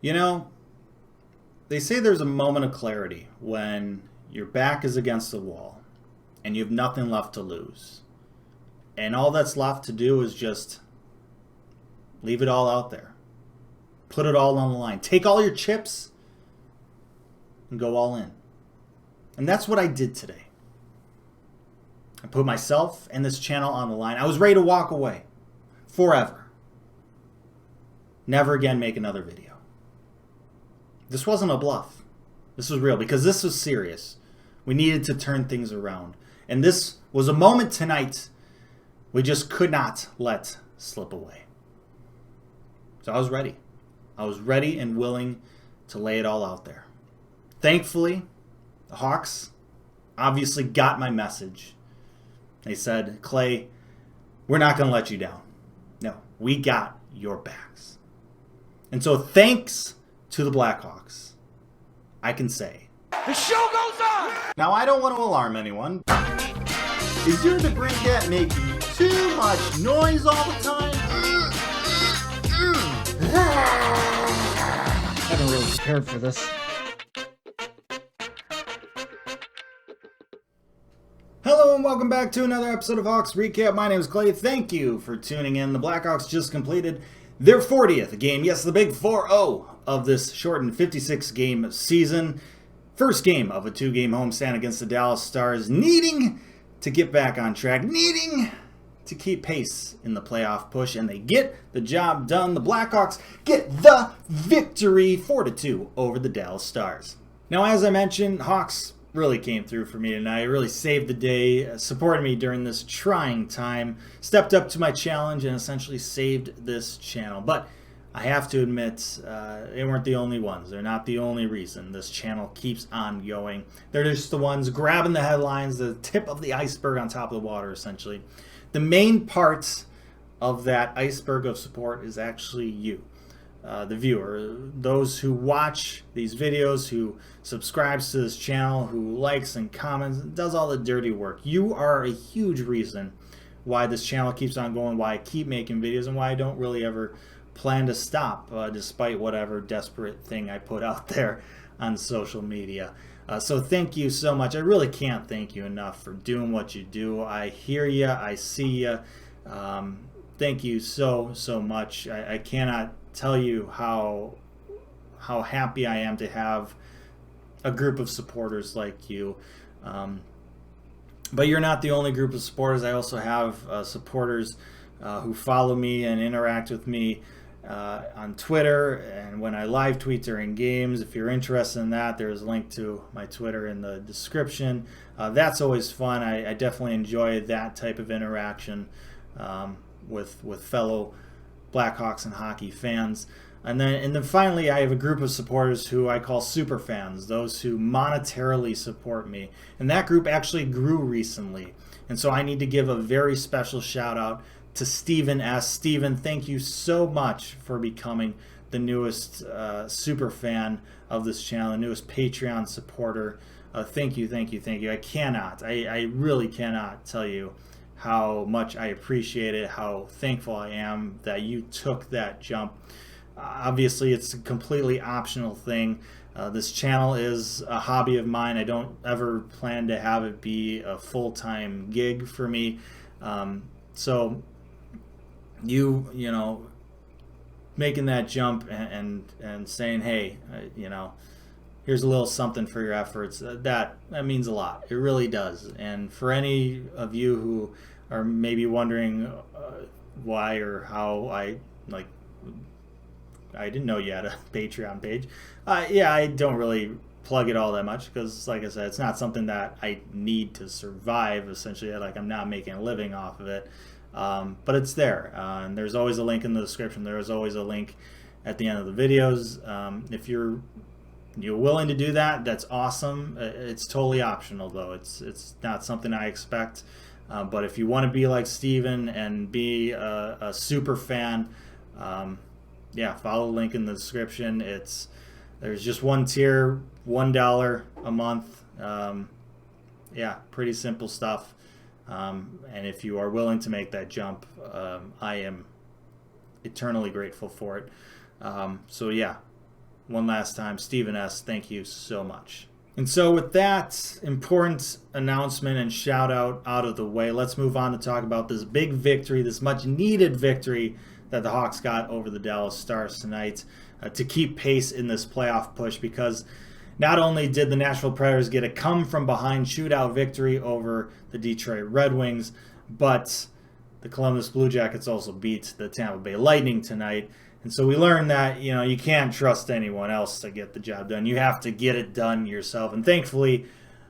You know, they say there's a moment of clarity when your back is against the wall and you have nothing left to lose. And all that's left to do is just leave it all out there. Put it all on the line. Take all your chips and go all in. And that's what I did today. I put myself and this channel on the line. I was ready to walk away forever. Never again make another video. This wasn't a bluff. This was real because this was serious. We needed to turn things around. And this was a moment tonight we just could not let slip away. So I was ready. I was ready and willing to lay it all out there. Thankfully, the Hawks obviously got my message. They said, Clay, we're not going to let you down. No, we got your backs. And so thanks to the Blackhawks, I can say, the show goes on! Now, I don't want to alarm anyone. Is your debris making too much noise all the time? I haven't really prepared for this. Hello and welcome back to another episode of Hawks Recap. My name is Clay. Thank you for tuning in. The Blackhawks just completed their 40th game. Yes, the big 4-0 of this shortened 56-game season. First game of a two-game homestand against the Dallas Stars, needing to get back on track, needing to keep pace in the playoff push, and they get the job done. The Blackhawks get the victory 4-2 over the Dallas Stars. Now, as I mentioned, Hawks really came through for me tonight. Really saved the day, supported me during this trying time, stepped up to my challenge, and essentially saved this channel. But I have to admit, they weren't the only ones. They're not the only reason this channel keeps on going. They're just the ones grabbing the headlines, the tip of the iceberg on top of the water, essentially. The main part of that iceberg of support is actually you, the viewer, those who watch these videos, who subscribes to this channel, who likes and comments, does all the dirty work. You are a huge reason why this channel keeps on going, why I keep making videos, and why I don't really ever plan to stop, despite whatever desperate thing I put out there on social media. So thank you so much. I really can't thank you enough for doing what you do. I hear you. I see you. Thank you so much. I cannot tell you how happy I am to have a group of supporters like you. But you're not the only group of supporters. I also have supporters who follow me and interact with me on Twitter and when I live tweet during games. If you're interested in that, there's a link to my Twitter in the description. That's always fun. I definitely enjoy that type of interaction with fellow Blackhawks and hockey fans. And then finally, I have a group of supporters who I call super fans, those who monetarily support me. And that group actually grew recently. And so I need to give a very special shout out to Steven S. Steven, thank you so much for becoming the newest super fan of this channel, the newest Patreon supporter. Thank you. I really cannot tell you how much I appreciate it, how thankful I am that you took that jump. Obviously, it's a completely optional thing. This channel is a hobby of mine. I don't ever plan to have it be a full-time gig for me. So you know, making that jump and saying, hey, here's a little something for your efforts, that means a lot. It really does. And for any of you who are maybe wondering why or how I didn't know you had a Patreon page. Yeah, I don't really plug it all that much because, like I said, it's not something that I need to survive, essentially. Like, I'm not making a living off of it. But it's there. And there's always a link in the description. There's always a link at the end of the videos. If you're willing to do that, that's awesome. It's totally optional, though. It's not something I expect. But if you want to be like Steven and be a super fan, yeah, follow the link in the description. There's just one tier, $1 a month. Yeah, pretty simple stuff. And if you are willing to make that jump, I am eternally grateful for it. So yeah, one last time, Stephen S., thank you so much. And so with that important announcement and shout out of the way, let's move on to talk about this big victory, this much needed victory that the Hawks got over the Dallas Stars tonight to keep pace in this playoff push, because not only did the Nashville Predators get a come-from-behind shootout victory over the Detroit Red Wings, but the Columbus Blue Jackets also beat the Tampa Bay Lightning tonight. And so we learned that, you can't trust anyone else to get the job done. You have to get it done yourself. And thankfully,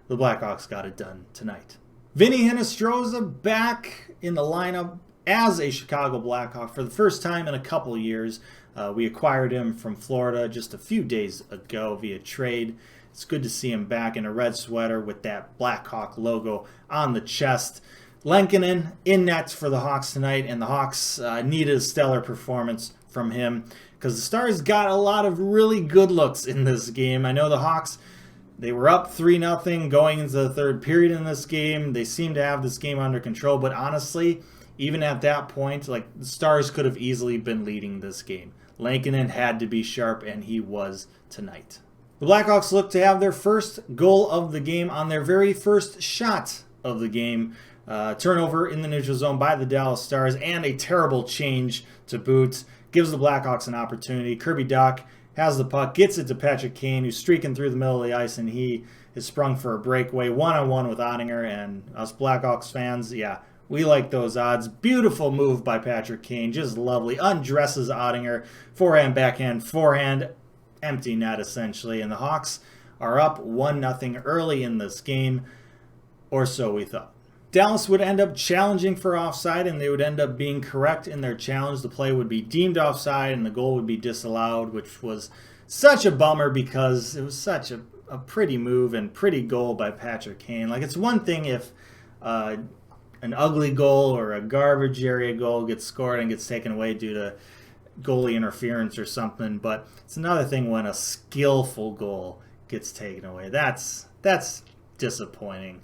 the Blackhawks got it done tonight. Vinnie Hinostroza back in the lineup as a Chicago Blackhawk for the first time in a couple years. We acquired him from Florida just a few days ago via trade. It's good to see him back in a red sweater with that Blackhawk logo on the chest. Lankinen in net for the Hawks tonight, and the Hawks needed a stellar performance from him because the Stars got a lot of really good looks in this game. I know the Hawks, they were up 3-0 going into the third period in this game. They seemed to have this game under control, but honestly, even at that point, the Stars could have easily been leading this game. Lankinen had to be sharp, and he was tonight. The Blackhawks looked to have their first goal of the game on their very first shot of the game. Turnover in the neutral zone by the Dallas Stars, and a terrible change to boot gives the Blackhawks an opportunity. Kirby Dach has the puck, gets it to Patrick Kane, who's streaking through the middle of the ice, and he is sprung for a breakaway one-on-one with Ottinger. And us Blackhawks fans, yeah, we like those odds. Beautiful move by Patrick Kane, just lovely. Undresses Ottinger, forehand, empty net essentially. And the Hawks are up 1-0 early in this game, or so we thought. Dallas would end up challenging for offside, and they would end up being correct in their challenge. The play would be deemed offside, and the goal would be disallowed, which was such a bummer because it was such a pretty move and pretty goal by Patrick Kane. It's one thing if an ugly goal or a garbage area goal gets scored and gets taken away due to goalie interference or something, but it's another thing when a skillful goal gets taken away. That's disappointing.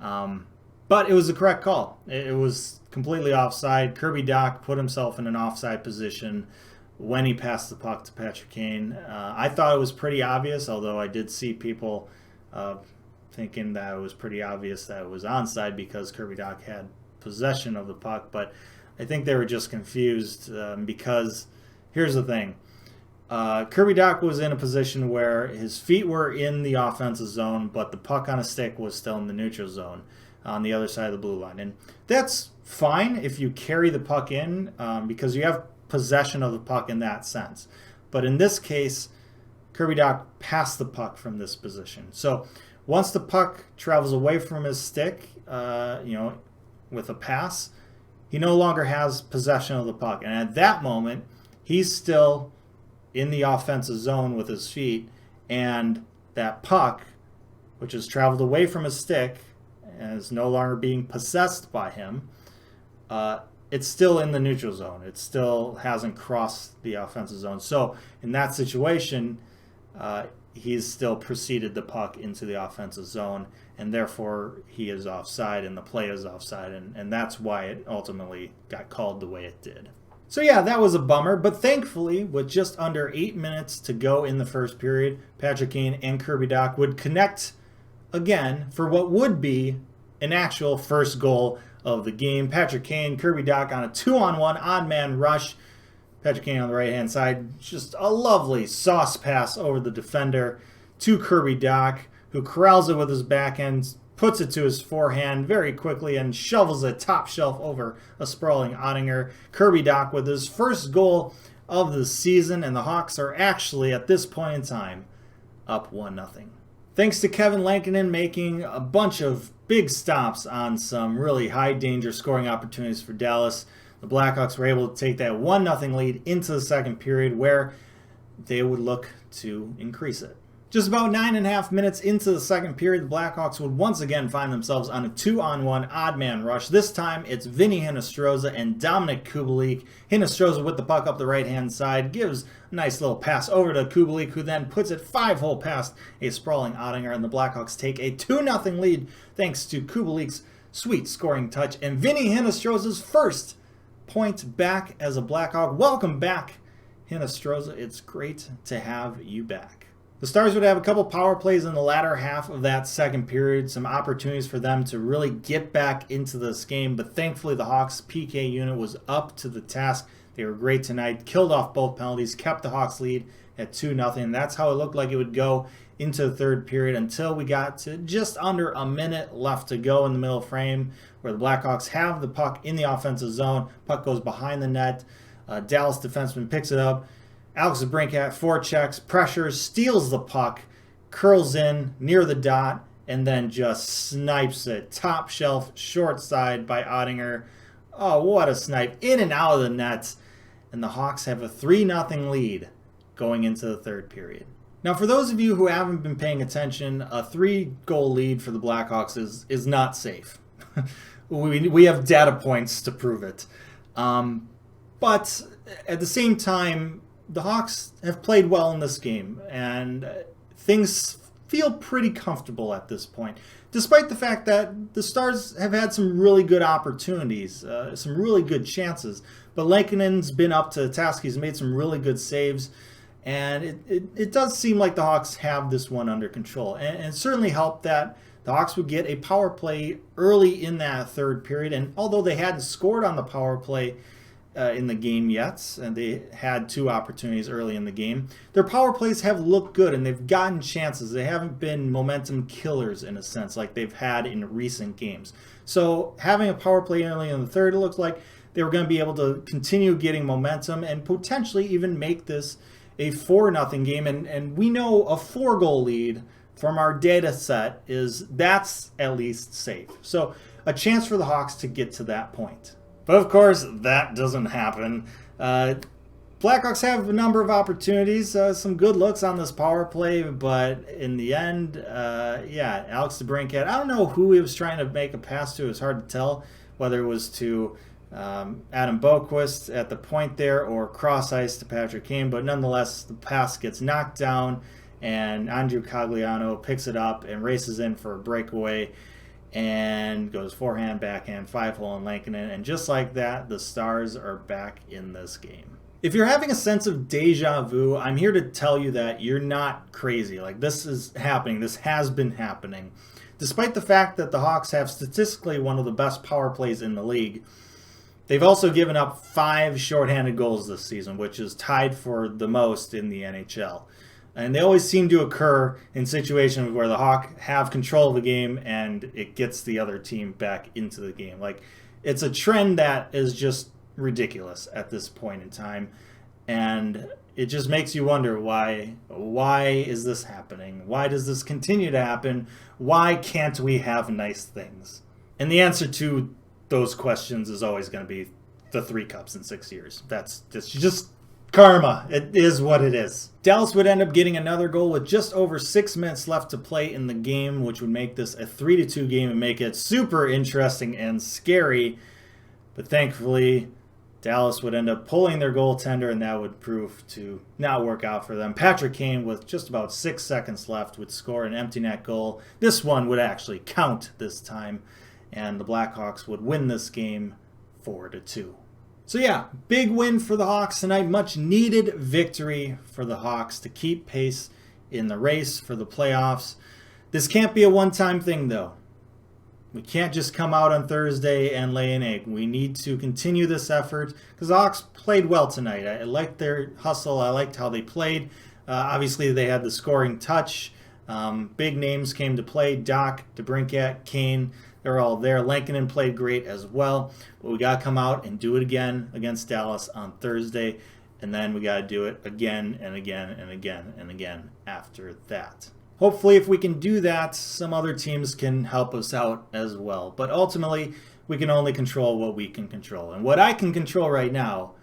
But it was the correct call. It was completely offside. Kirby Dach put himself in an offside position when he passed the puck to Patrick Kane. I thought it was pretty obvious, although I did see people thinking that it was pretty obvious that it was onside because Kirby Dach had possession of the puck. But I think they were just confused because here's the thing. Kirby Dach was in a position where his feet were in the offensive zone, but the puck on a stick was still in the neutral zone on the other side of the blue line. And that's fine if you carry the puck in because you have possession of the puck in that sense. But in this case, Kirby Dach passed the puck from this position. So once the puck travels away from his stick, with a pass, he no longer has possession of the puck. And at that moment, he's still in the offensive zone with his feet, and that puck, which has traveled away from his stick, and is no longer being possessed by him, it's still in the neutral zone. It still hasn't crossed the offensive zone. So in that situation, he's still preceded the puck into the offensive zone, and therefore he is offside and the play is offside, and that's why it ultimately got called the way it did. So yeah, that was a bummer, but thankfully, with just under 8 minutes to go in the first period, Patrick Kane and Kirby Dach would connect again for what would be an actual first goal of the game. Patrick Kane, Kirby Dach on a 2-on-1 odd-man rush. Patrick Kane on the right-hand side, just a lovely sauce pass over the defender to Kirby Dach, who corrals it with his backhand, puts it to his forehand very quickly, and shovels it top shelf over a sprawling Ottinger. Kirby Dach with his first goal of the season, and the Hawks are actually, at this point in time, up 1-0. Thanks to Kevin Lankinen making a bunch of big stops on some really high-danger scoring opportunities for Dallas, the Blackhawks were able to take that 1-0 lead into the second period, where they would look to increase it. Just about 9.5 minutes into the second period, the Blackhawks would once again find themselves on a 2-on-1 odd-man rush. This time, it's Vinnie Hinostroza and Dominik Kubalik. Hinostroza with the puck up the right-hand side, gives a nice little pass over to Kubalik, who then puts it 5-hole past a sprawling Ottinger, and the Blackhawks take a 2-0 lead thanks to Kubalik's sweet scoring touch. And Vinnie Hinostroza's first point back as a Blackhawk. Welcome back, Hinostroza, it's great to have you back. The Stars would have a couple power plays in the latter half of that second period, some opportunities for them to really get back into this game, but thankfully the Hawks PK unit was up to the task. They were great tonight, killed off both penalties, kept the Hawks lead at 2-0. That's how it looked like it would go into the third period until we got to just under a minute left to go in the middle frame, where the Blackhawks have the puck in the offensive zone. Puck goes behind the net. Dallas defenseman picks it up. Alex DeBrincat forechecks, pressures, steals the puck, curls in near the dot, and then just snipes it. Top shelf, short side by Ottinger. Oh, what a snipe. In and out of the net. And the Hawks have a 3-0 lead going into the third period. Now, for those of you who haven't been paying attention, a 3-goal lead for the Blackhawks is not safe. we have data points to prove it. But at the same time, the Hawks have played well in this game, and things feel pretty comfortable at this point, despite the fact that the Stars have had some really good opportunities, some really good chances. But Lankinen's been up to the task. He's made some really good saves, and it does seem like the Hawks have this one under control. And it certainly helped that the Hawks would get a power play early in that third period, and although they hadn't scored on the power play in the game yet, and they had 2 opportunities early in the game, their power plays have looked good and they've gotten chances. They haven't been momentum killers in a sense like they've had in recent games. So having a power play early in the third, it looked like they were going to be able to continue getting momentum and potentially even make this a 4-0 game. And we know a 4-goal lead from our data set that's at least safe. So a chance for the Hawks to get to that point. But of course, that doesn't happen. Blackhawks have a number of opportunities, some good looks on this power play, but in the end, Alex DeBrincat, I don't know who he was trying to make a pass to. It's hard to tell whether it was to Adam Boquist at the point there or cross ice to Patrick Kane, but nonetheless, the pass gets knocked down, and Andrew Cogliano picks it up and races in for a breakaway, and goes forehand, backhand, 5-hole on Lankinen, and just like that, the Stars are back in this game. If you're having a sense of deja vu, I'm here to tell you that you're not crazy. Like, this is happening. This has been happening. Despite the fact that the Hawks have statistically one of the best power plays in the league, they've also given up 5 shorthanded goals this season, which is tied for the most in the NHL. And they always seem to occur in situations where the Hawks have control of the game and it gets the other team back into the game. Like, it's a trend that is just ridiculous at this point in time. And it just makes you wonder why is this happening? Why does this continue to happen? Why can't we have nice things? And the answer to those questions is always going to be the 3 cups in 6 years. That's just karma. It is what it is. Dallas would end up getting another goal with just over 6 minutes left to play in the game, which would make this a 3-2 game and make it super interesting and scary. But thankfully, Dallas would end up pulling their goaltender, and that would prove to not work out for them. Patrick Kane, with just about 6 seconds left, would score an empty net goal. This one would actually count this time, and the Blackhawks would win this game 4-2. So yeah, big win for the Hawks tonight. Much needed victory for the Hawks to keep pace in the race for the playoffs. This can't be a one-time thing, though. We can't just come out on Thursday and lay an egg. We need to continue this effort because the Hawks played well tonight. I liked their hustle. I liked how they played. Obviously, they had the scoring touch. Big names came to play. Doc, DeBrincat, Kane. They're all there. Lankinen played great as well. But we got to come out and do it again against Dallas on Thursday. And then we got to do it again and again and again and again after that. Hopefully, if we can do that, some other teams can help us out as well. But ultimately, we can only control what we can control. And what I can control right now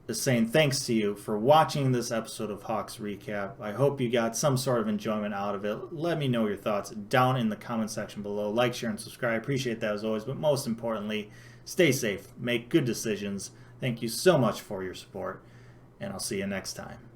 is saying thanks to you for watching this episode of Hawks Recap. I hope you got some sort of enjoyment out of it. Let me know your thoughts down in the comment section below. Like, share, and subscribe. I appreciate that as always. But most importantly, stay safe. Make good decisions. Thank you so much for your support. And I'll see you next time.